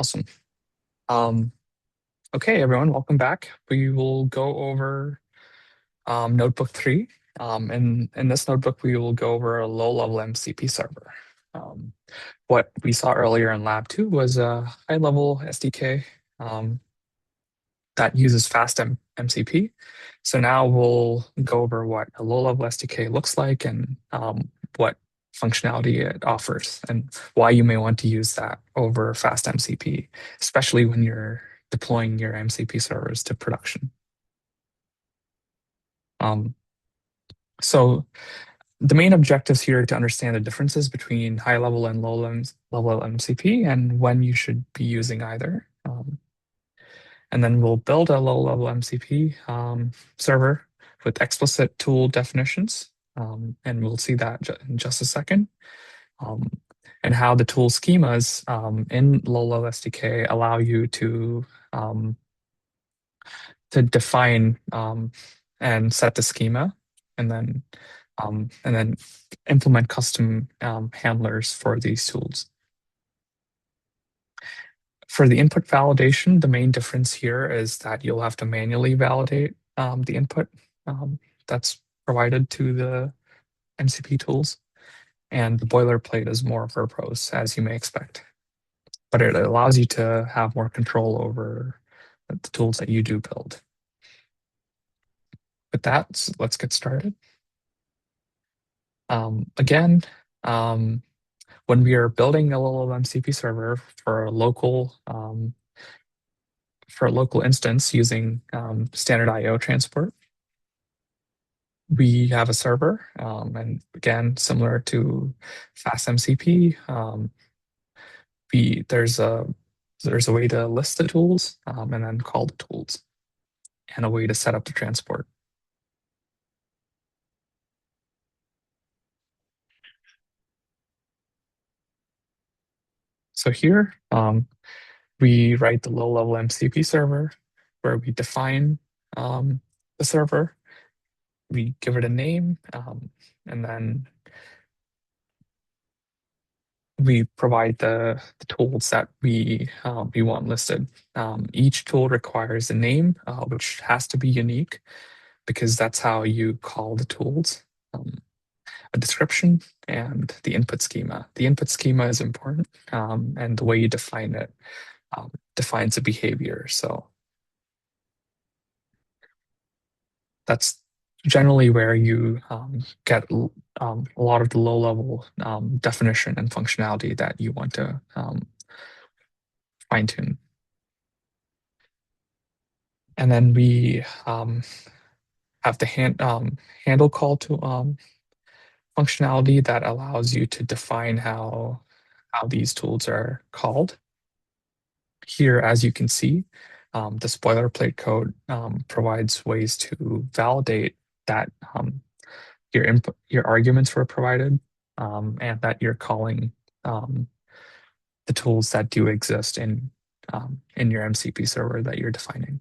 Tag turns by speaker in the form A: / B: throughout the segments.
A: Awesome. Um, okay, everyone, welcome back. We will go over Notebook 3. In this notebook, we will go over a low-level MCP server. Um, what we saw earlier in Lab 2 was a high-level SDK um, that uses fast MCP. So now we'll go over what a low-level SDK looks like and what functionality it offers and why you may want to use that over fast MCP, especially when you're deploying your MCP servers to production. Um, so the main objectives here are to understand the differences between high level and level MCP and when you should be using either. And then we'll build a low level MCP server with explicit tool definitions. And we'll see that in just a second. Um, and how the tool schemas in low-level SDK allow you um, to define and set the schema, and then implement custom handlers for these tools. For the input validation, the main difference here is that you'll have to manually validate the input that's provided to the MCP tools, and the boilerplate is more verbose, as you may expect. But it allows you to have more control over the tools that you do build. With that, let's get started. Again, when we are building a little MCP server for a local instance using standard I/O transport, we have a server, and again, similar to fast MCP, there's a way to list the tools and then call the tools, and a way to set up the transport. So here, we write the low-level MCP server where we define the server, we give it a name, and then we provide the tools that we want listed. Each tool requires a name, which has to be unique because that's how you call the tools. A description and the input schema. The input schema is important, and the way you define it defines the behavior. So that's generally where you get a lot of the low level definition and functionality that you want to fine tune. And then we have the handle call to functionality that allows you to define how these tools are called. Here, as you can see, the boilerplate code provides ways to validate that your arguments were provided, and that you're calling the tools that do exist in your MCP server that you're defining.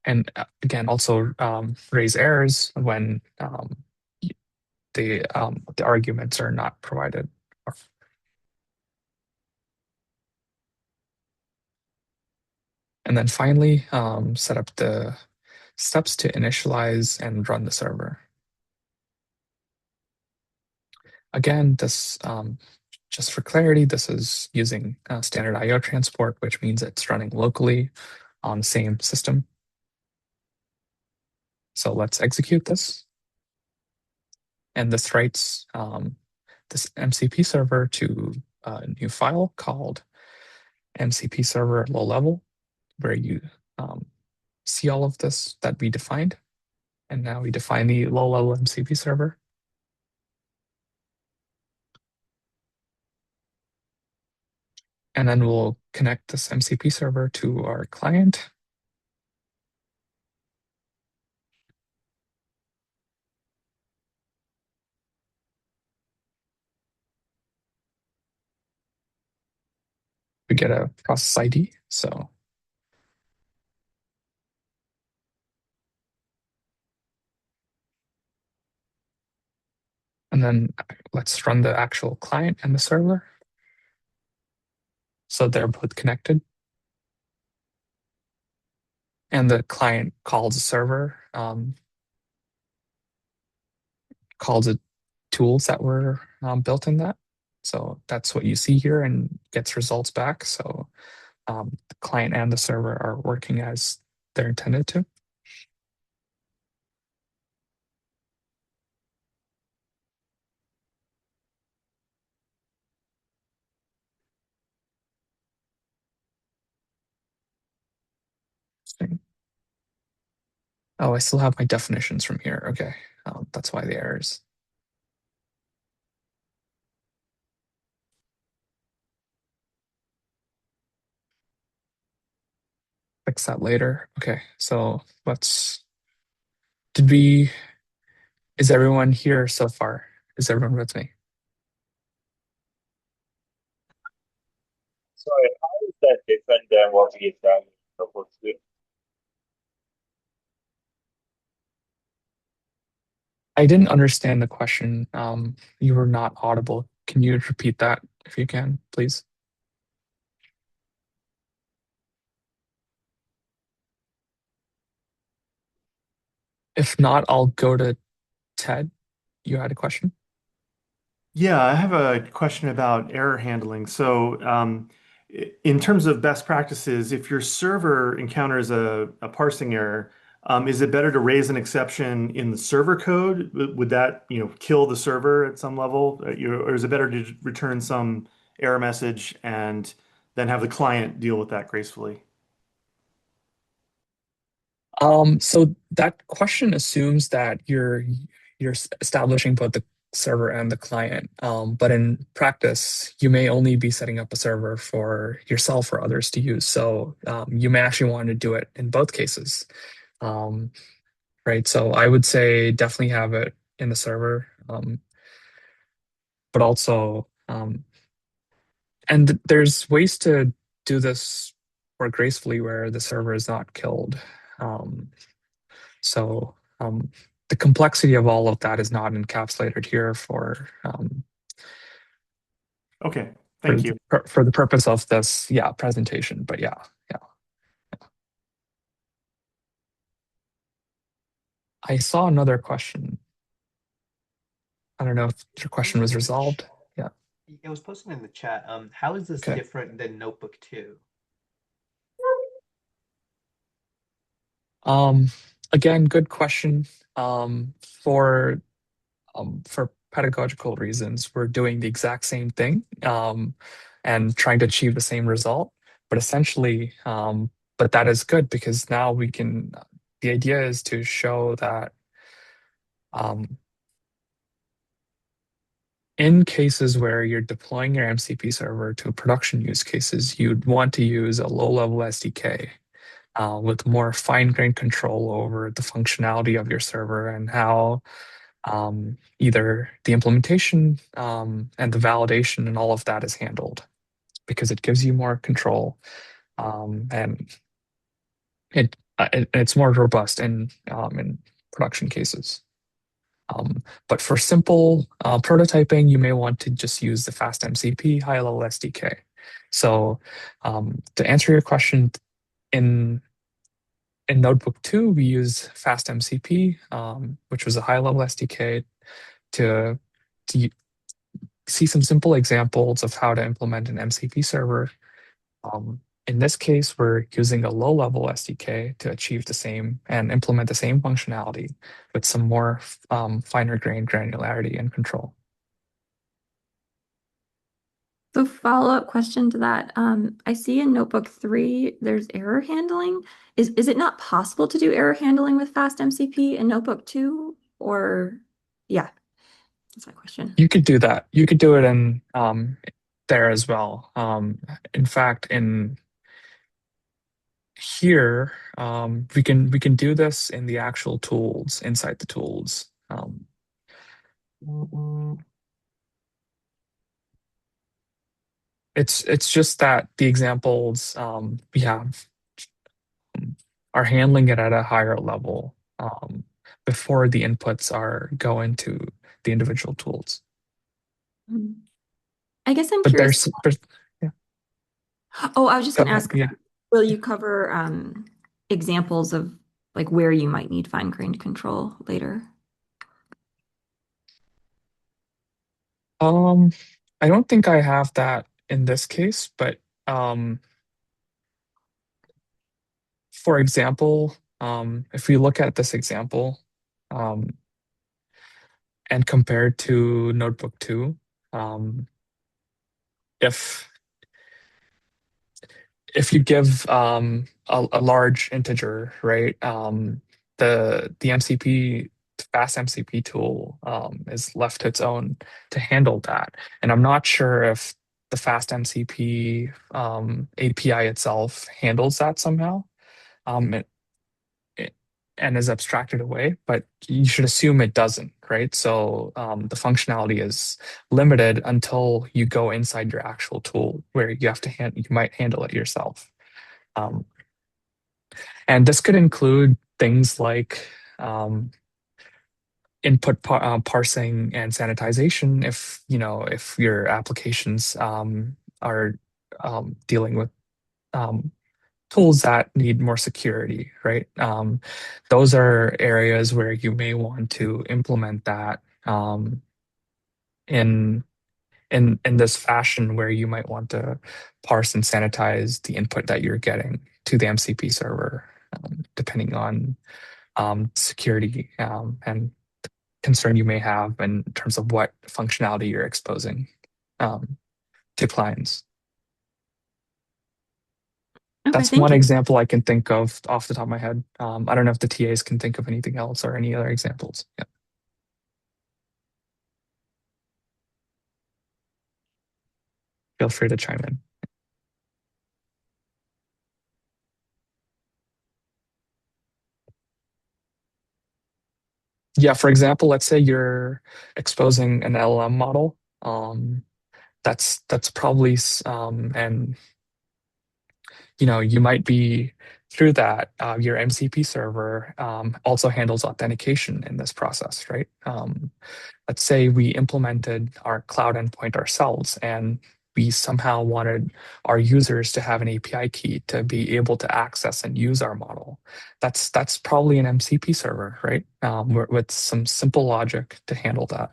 A: And again, also raise errors when the arguments are not provided. And then finally, set up the steps to initialize and run the server. Again, this just for clarity, this is using standard I/O transport, which means it's running locally on the same system. So let's execute this. And this writes this MCP server to a new file called MCP server low level, where you see all of this that we defined. And now we define the low level MCP server. And then we'll connect this MCP server to our client. We get a process ID. And And then let's run the actual client and the server. So they're both connected. And the client calls the server, calls it tools that were built in that. So that's what you see here and gets results back. So the client and the server are working as they're intended to. Oh, I still have my definitions from here. Okay. That's why the errors. Fix that later. Okay. So did we, is everyone here so far? Is everyone with me?
B: Sorry, how is that different than what we have supposed to?
A: I didn't understand the question. You were not audible. Can you repeat that if you can, please? If not, I'll go to Ted. You had a question?
C: Yeah, I have a question about error handling. In terms of best practices, if your server encounters a parsing error, is it better to raise an exception in the server code? Would that, kill the server at some level? Or is it better to return some error message and then have the client deal with that gracefully?
A: So that question assumes that you're establishing both the server and the client. But in practice, you may only be setting up a server for yourself or others to use. So you may actually want to do it in both cases. Um, right? So I would say definitely have it in the server, but also, and there's ways to do this more gracefully where the server is not killed. Um, So the complexity of all of that is not encapsulated here
C: Okay, thank you.
A: for the purpose of this, yeah, presentation. But yeah, yeah. I saw another question. I don't know if your question was
D: Posted in the
A: resolved. Yeah.
D: it was posted in the chat. How is this
A: Okay.
D: different than Notebook 2?
A: Um, Again, good question. For pedagogical reasons, we're doing the exact same thing and trying to achieve the same result. But essentially, but that is good because now we can, the idea is to show that um, in cases where you're deploying your MCP server to production use cases, you'd want to use a low-level SDK with more fine-grained control over the functionality of your server and how either the implementation and the validation and all of that is handled because it gives you more control and it's more robust in production cases. But for simple prototyping, you may want to just use the fast MCP high-level SDK. So to answer your question, in in Notebook 2, we use fast MCP, which was a high-level SDK to to see some simple examples of how to implement an MCP server. In this case, we're using a low-level SDK to achieve the same and implement the same functionality with some more finer grained granularity and control.
E: So follow-up question to that. I see in Notebook 3, there's error handling. Is it not possible to do error handling with fast MCP in Notebook 2? Or yeah, that's my question.
A: You could do that. You could do it in there as well. In fact, in here, we can do this in the actual tools inside the tools. It's just that the examples we have are handling it at a higher level. before the inputs are go into the individual tools.
E: Mm. I guess I'm
A: But
E: curious.
A: yeah,
E: Oh, I was just
A: go
E: going to
A: ahead.
E: ask,
A: Yeah.
E: will you cover examples of like where you might need fine-grained control later?
A: Um, I don't think I have that in this case, but um, for example, if we look at this example, um, and compared to Notebook 2, um, if if you give a large integer, right, the MCP fast MCP tool is left to its own to handle that. And I'm not sure if the fast MCP API itself handles that somehow. Um, it- and is abstracted away, but you should assume it doesn't, right? So the functionality is limited until you go inside your actual tool where you have to you might handle it yourself. Um, and this could include things like input parsing and sanitization if if your applications are dealing with um, tools that need more security, right? Those are areas where you may want to implement that in in this fashion where you might want to parse and sanitize the input that you're getting to the MCP server, depending on security and concern you may have in terms of what functionality you're exposing um, to clients.
E: Okay,
A: That's
E: thank
A: one
E: you.
A: example I can think of off the top of my head. I don't know if the TAs can think of anything else or any other examples. Yeah, feel free to chime in. Yeah, for example, let's say you're exposing an LLM model. That's probably and you might be through that. Your MCP server also handles authentication in this process, right? Let's say we implemented our cloud endpoint ourselves and we somehow wanted our users to have an API key to be able to access and use our model. That's probably an MCP server, right? With some simple logic to handle that.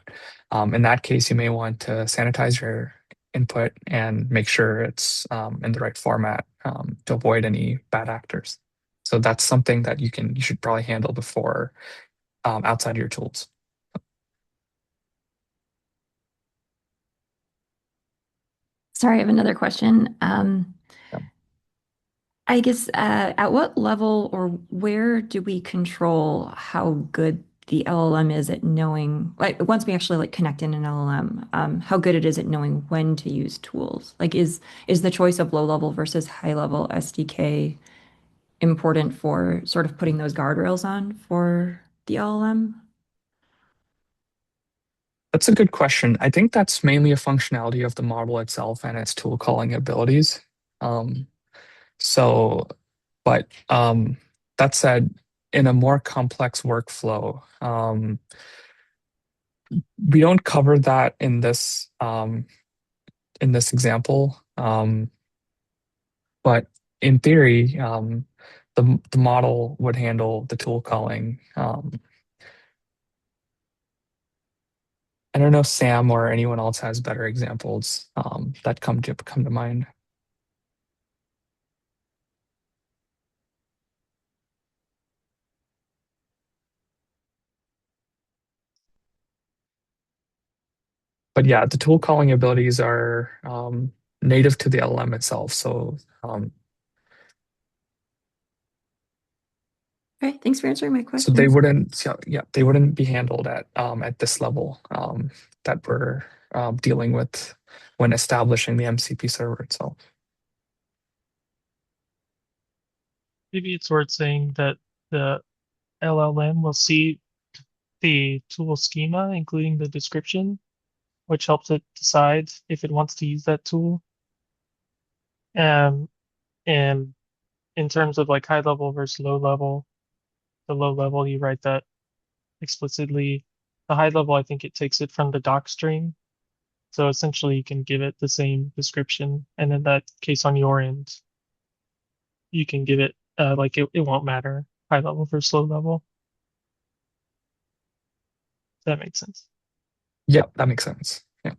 A: In that case, you may want to sanitize your input and make sure it's in the right format to avoid any bad actors. So that's something that you should probably handle before outside of your tools.
E: Sorry, I have another question.
A: Yeah.
E: I guess at what level or where do we control how good the LLM is at knowing, like once we actually like connect in an LLM, how good it is at knowing when to use tools? Like is the choice of low level versus high level SDK important for sort of putting those guardrails on for the LLM?
A: That's a good question. I think that's mainly a functionality of the model itself and its tool calling abilities. Um, so, but that said, in a more complex workflow, we don't cover that in this example. But in theory, the model would handle the tool calling. I don't know if Sam or anyone else has better examples that come to mind. But yeah, the tool calling abilities are native to the LLM itself. So
E: Okay, thanks for answering my
A: so they
E: questions.
A: wouldn't yeah, they wouldn't be handled at this level that we're dealing with when establishing the MCP server itself.
F: Maybe it's worth saying that the LLM will see the tool schema, including the description, which helps it decide if it wants to use that tool. And in terms of like high level versus low level, the low level, you write that explicitly. The high level, I think it takes it from the doc string. So essentially you can give it the same description, and in that case on your end, you can give it like it won't matter high level versus low level. If that makes sense.
A: Yeah, that makes sense. Yeah.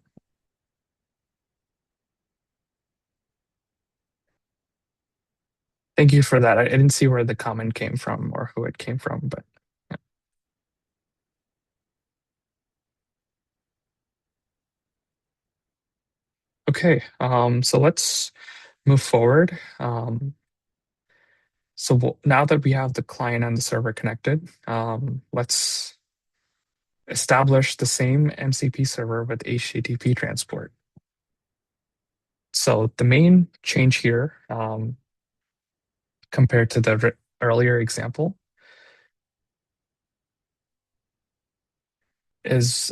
A: Thank you for that. I didn't see where the comment came from or who it came from, but yeah. Okay. So let's move forward. So now that we have the client and the server connected, let's establish the same MCP server with HTTP transport. So the main change here, compared to the earlier example, is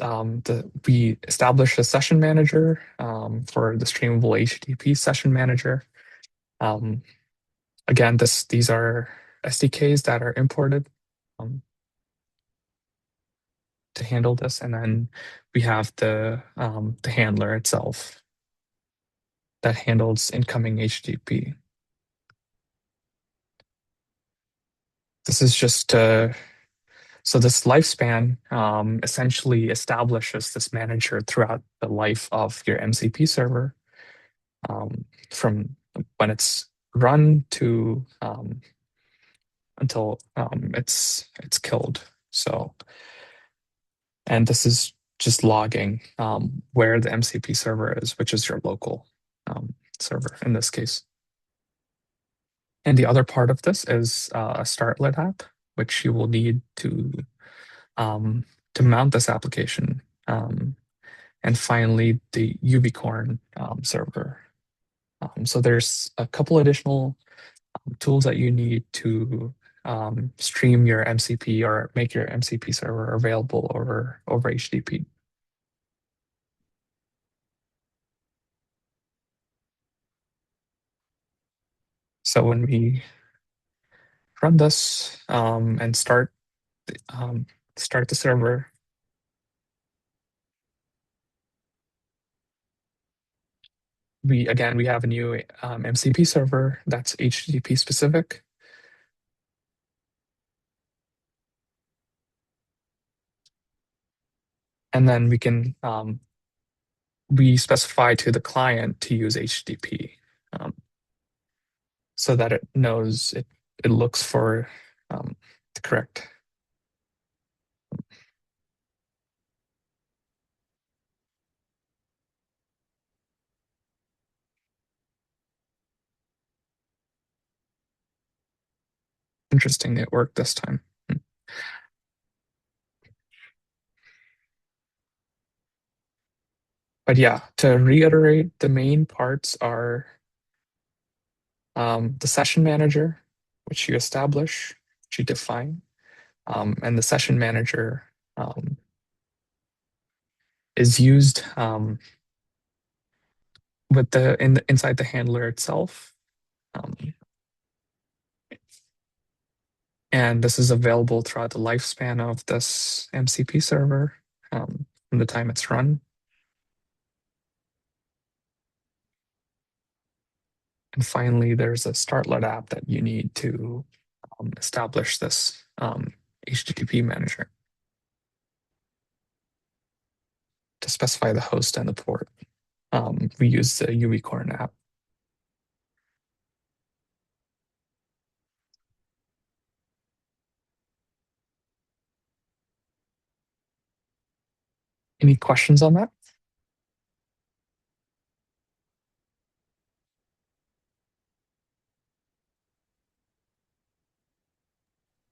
A: we establish a session manager for the streamable HTTP session manager. Again, these are SDKs that are imported to handle this, and then we have the handler itself that handles incoming HTTP. This is just so this lifespan essentially establishes this manager throughout the life of your MCP server, from when it's run to until it's killed. So, and this is just logging where the MCP server is, which is your local server in this case. And the other part of this is a startlet app, which you will need to mount this application. And finally, the Ubicorn server. So there's a couple additional tools that you need to stream your MCP or make your MCP server available over HTTP. So when we run this and start the server, we have a new MCP server that's HTTP specific. And then we specify to the client to use HTTP so that it knows it looks for the correct. Interesting, it worked this time. But yeah, to reiterate, the main parts are the session manager, which you establish, which you define, and the session manager is used with inside the handler itself. And this is available throughout the lifespan of this MCP server from the time it's run. And finally, there's a startlet app that you need to establish this HTTP manager to specify the host and the port. We use the Ubicorn app. Any questions on that?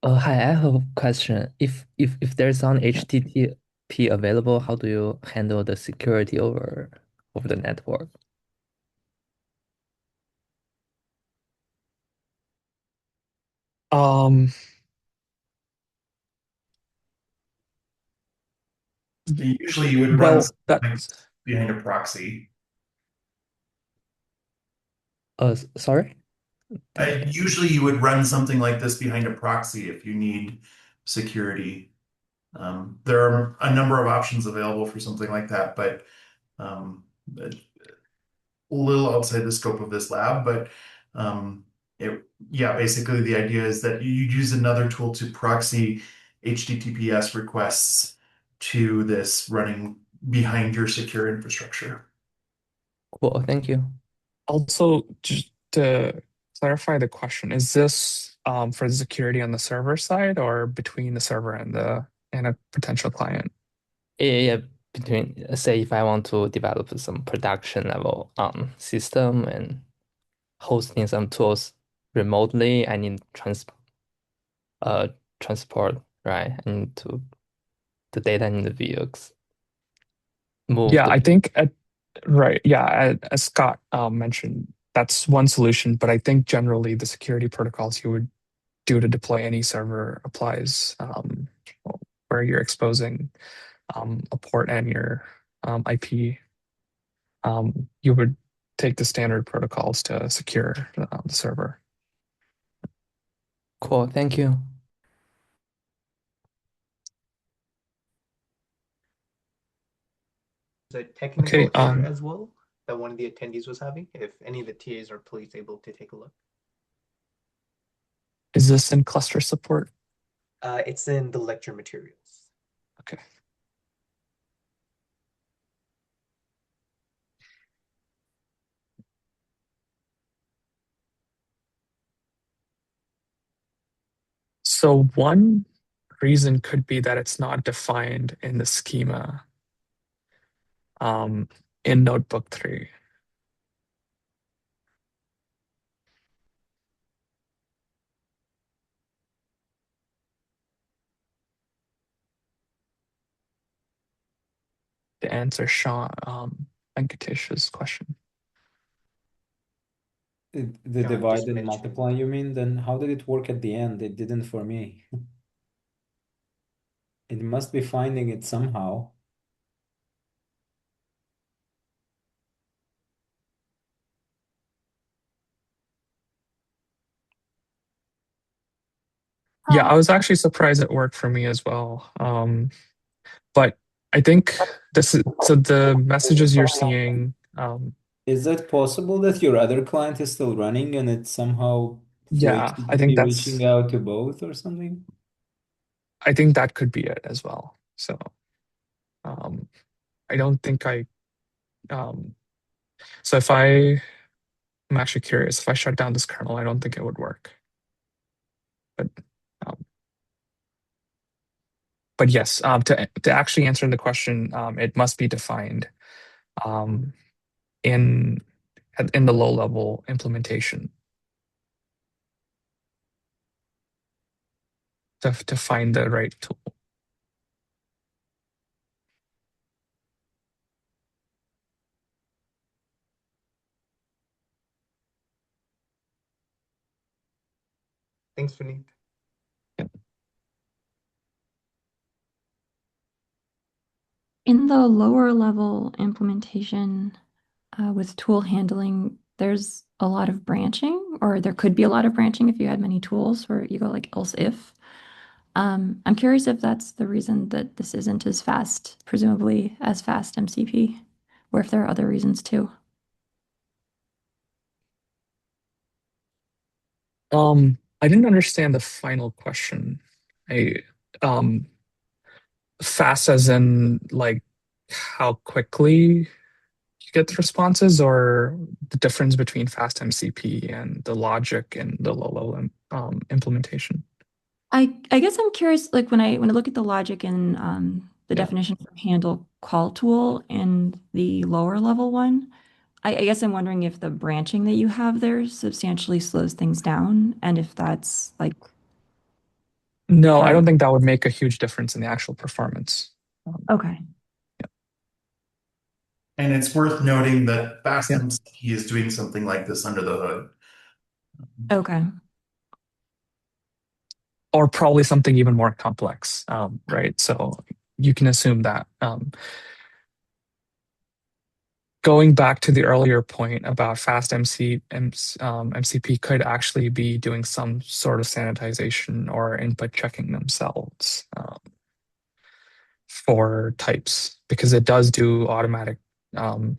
G: Hi, I have a question. If there's an HTTP available, how do you handle the security over the network?
A: Um,
H: Usually you would run
A: well,
H: something like behind a proxy.
G: Sorry?
H: Usually you would run something like this behind a proxy if you need security. There are a number of options available for something like that, but um, a little outside the scope of this lab. But um, yeah, basically the idea is that you use another tool to proxy HTTPS requests to this running behind your secure infrastructure.
G: Cool, thank you.
A: Also, just to clarify the question, is this for the security on the server side or between the server and a potential client?
G: Yeah, between say if I want to develop some production level system and hosting some tools remotely, I need uh transport, right? I need to the data in the vehicles move
A: Yeah,
G: the
A: I think right. Yeah, as Scott mentioned, that's one solution, but I think generally the security protocols you would do to deploy any server applies where you're exposing a port and your IP. You would take the standard protocols to secure the server.
G: cool, thank you.
D: There's a technical
A: Okay.
D: error as well that one of the attendees was having. If any of the TAs are please able to take a look.
A: Is this in cluster support?
D: It's in the lecture materials.
A: Okay. So one reason could be that it's not defined in the schema in Notebook 3. To answer Sean Venkatesh's question.
I: The
D: John
I: divide
D: just
I: and
D: mentioned.
I: multiply, you mean? Then how did it work at the end? It didn't for me. It must be finding it somehow.
A: Yeah, I was actually surprised it worked for me as well. But I think this is so the messages you're seeing.
I: Is it possible that your other client is still running and it's somehow through
A: Yeah,
I: HTTP reaching out to both or something?
A: I think that could be it as well. So um, I don't think um, so if I'm actually curious, if I shut down this kernel, I don't think it would work. But um, but yes, to actually answer the question, it must be defined um, in in the low level implementation to find the right tool.
D: Thanks, Vineet.
E: In the lower level implementation with tool handling, there's a lot of branching, or there could be a lot of branching if you had many tools where you go like else if. I'm curious if that's the reason that this isn't as fast, presumably as fast MCP, or if there are other reasons too.
A: I didn't understand the final question. I um fast as in like how quickly you get the responses, or the difference between fast MCP and the logic and the low level implementation.
E: I guess I'm curious, like when I look at the logic and the
A: Yeah.
E: definition for handle call tool and the lower level one, I guess I'm wondering if the branching that you have there substantially slows things down, and if that's like
A: No, I don't
E: um,
A: think that would make a huge difference in the actual performance.
E: okay.
H: And it's worth noting that
A: Yeah.
H: FastMCP is doing something like this under the hood.
E: Okay.
A: Or probably something even more complex, right? So you can assume that. Going back to the earlier point about fast MCP could actually be doing some sort of sanitization or input checking themselves. for types because it does do automatic. Um,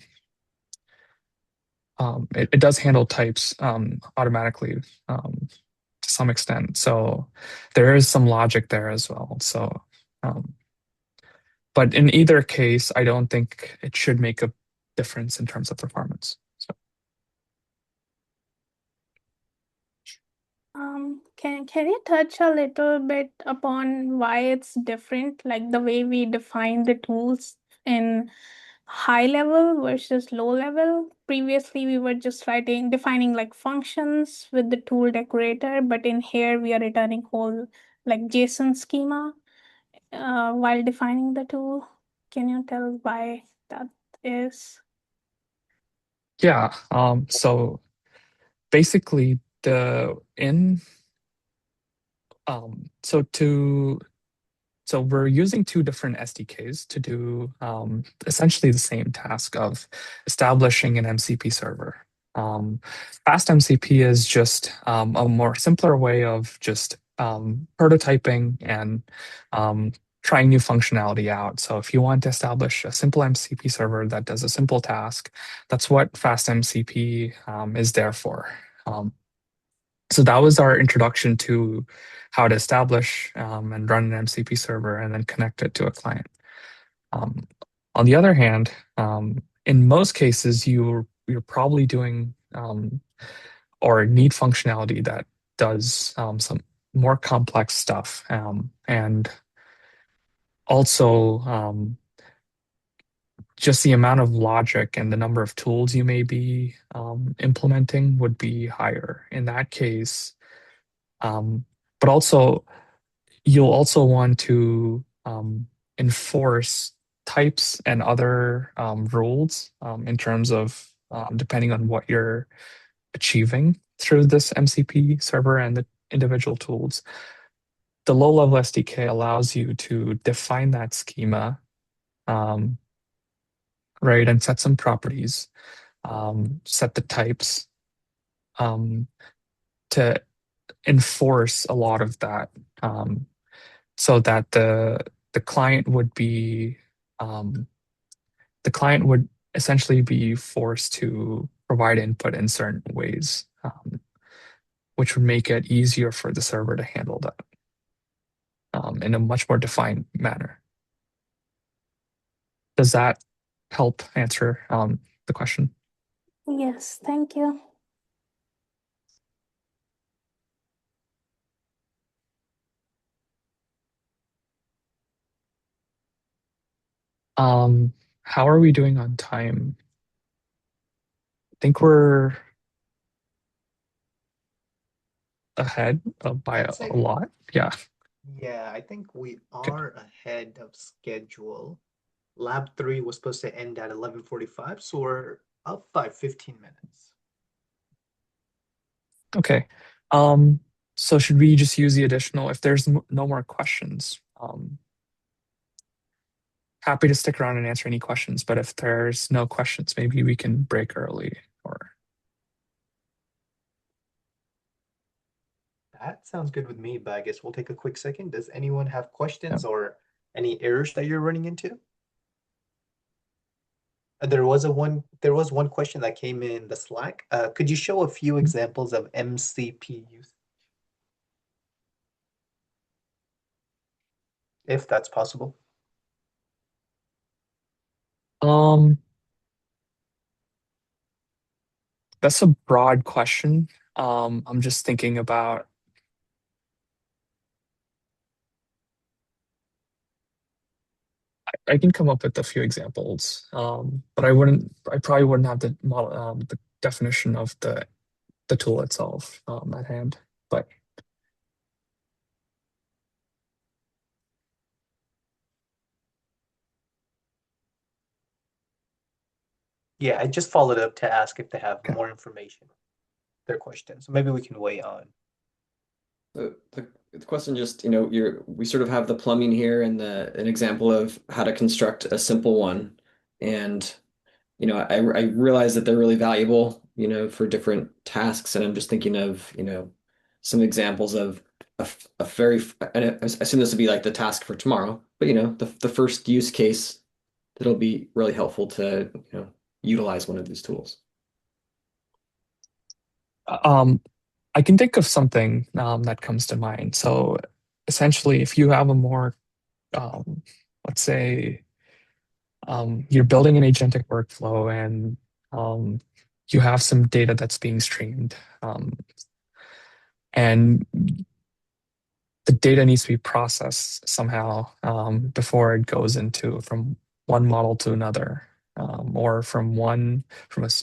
A: it does handle types automatically to some extent. So there is some logic there as well. So, um, but in either case, I don't think it should make a difference in terms of performance. So,
J: Can you touch a little bit upon why it's different, like the way we define the tools in high level versus low level? Previously, we were just defining like functions with the tool decorator, but in here we are returning whole like JSON schema while defining the tool. Can you tell why that is?
A: yeah. So basically, the in so to So we're using two different SDKs to do essentially the same task of establishing an MCP server. Fast MCP is just a more simpler way of just prototyping and trying new functionality out. So if you want to establish a simple MCP server that does a simple task, that's what Fast MCP is there for. So that was our introduction to how to establish and run an MCP server and then connect it to a client. Um, on the other hand, in most cases, you're probably doing or need functionality that does some more complex stuff, and also just the amount of logic and the number of tools you may be implementing would be higher in that case. Um, but also, you'll also want to enforce types and other rules in terms of depending on what you're achieving through this MCP server and the individual tools. The low-level SDK allows you to define that schema, um, right, and set some properties, set the types um, to enforce a lot of that. So that the client would be the client would essentially be forced to provide input in certain ways, which would make it easier for the server to handle that in a much more defined manner. Does that help answer the question?
J: Yes, thank you.
A: How are we doing on time? I think we're ahead by
D: I'd
A: a
D: say,
A: lot. Yeah.
D: yeah, I think we
A: Okay.
D: are ahead of schedule. Lab 3 was supposed to end at 11:45, so we're up by 15 minutes.
A: Okay. So should we just use the additional if there's no more questions? Happy to stick around and answer any questions, but if there's no questions, maybe we can break early or
D: That sounds good with me, but I guess we'll take a quick second. Does anyone have questions or any errors that you're running into? There was one question that came in the Slack. Could you show a few examples of MCP use, if that's possible?
A: um that's a broad question. I'm just thinking about I can come up with a few examples, but I probably wouldn't have the model, the definition of the tool itself at hand. But
D: Yeah, I just followed up to ask if they have
A: okay.
D: more information, their question. So maybe we can weigh on.
K: The question just, you know, we sort of have the plumbing here and an example of how to construct a simple one. And, you know, I realize that they're really valuable, you know, for different tasks. And I'm just thinking of, you know, some examples of a very, and I assume this would be like the task for tomorrow, but the first use case, it'll be really helpful to utilize one of these tools.
A: I can think of something that comes to mind. So essentially, if you have a more, let's say, you're building an agentic workflow and you have some data that's being streamed, and the data needs to be processed somehow before it goes into from one model to another, or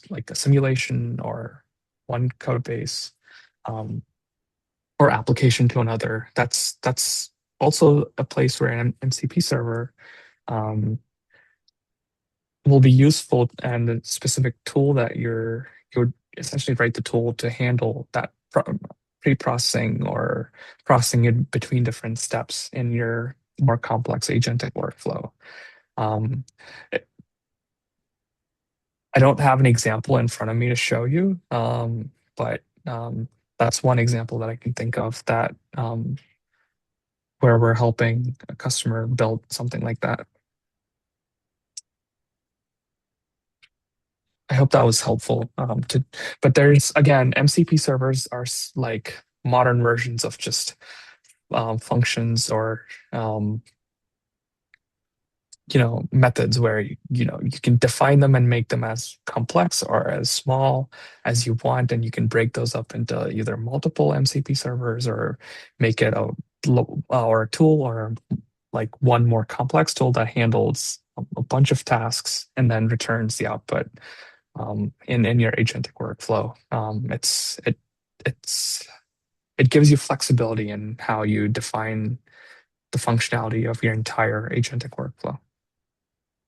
A: like a simulation or one code base, or application to another. That's also a place where an MCP server um, will be useful, and the specific tool that you would essentially write the tool to handle that pre-processing or processing it between different steps in your more complex agentic workflow. Um, I don't have an example in front of me to show you, but that's one example that I can think of that where we're helping a customer build something like that. I hope that was helpful. But there's again, MCP servers are like modern versions of just functions or um, methods where you can define them and make them as complex or as small as you want, and you can break those up into either multiple MCP servers or make it a tool, or like one more complex tool that handles a bunch of tasks and then returns the output in your agentic workflow. It gives you flexibility in how you define the functionality of your entire agentic workflow.